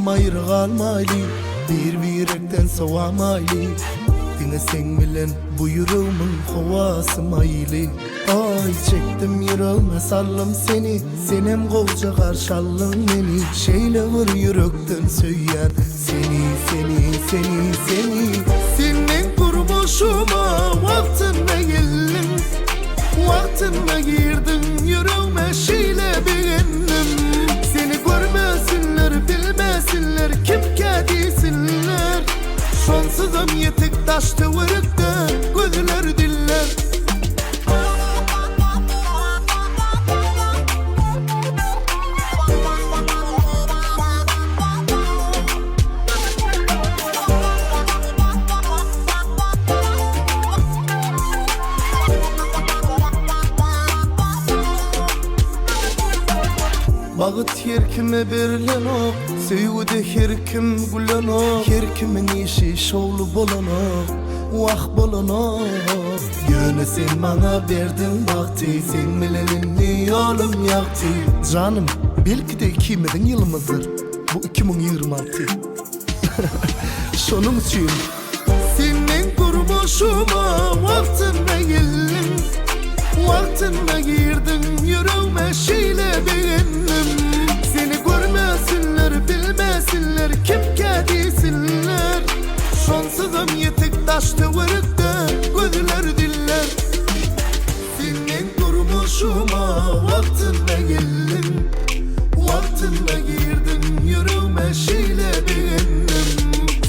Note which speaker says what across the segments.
Speaker 1: Canım ayrı kalmaylı, bir yürekten soğamaylı. Dine sen bilen bu yüreğimin havası maylı. Ay çektim yüreğime sallım seni, senem kolca karşallın beni. Şeyle vur yürekten söyler seni, seni, seni, seni. Senin kurboşuma vaktinde geldim, vaktinde girdin yüreğime şeyle beğendim. Seni görmesinler, bilmesinler, kim kedisinler. Şonsuzum yetek taştı vırıkta, gözler diller. Bağıt her kime berilen o, söğüde her kim gülen o. Her kimin işi şovlu bolan o, vah bolan o. Yönü sen bana verdin vakti, sen bilenin yolum yaktı. Canım, belki de 2000 yılımızdır, bu 2026. Şunun için senin kurboşuma vaktinde geldim, vaktinde girdin yüreğime şeyle beğendim. Seni görmesinler, bilmesinler, kim kedisinler. Şonsuzum yetek taştı vırıkta, gözler diller. Senin kurboşuma vaktinde geldim, vaktinde girdin yüreğime şeyle beğendim.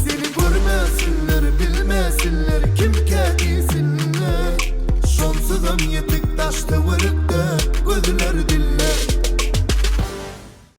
Speaker 1: Seni görmesinler, bilmesinler, kim kedisinler. Şonsuzum yetek taştı vırıkta, gözler diller.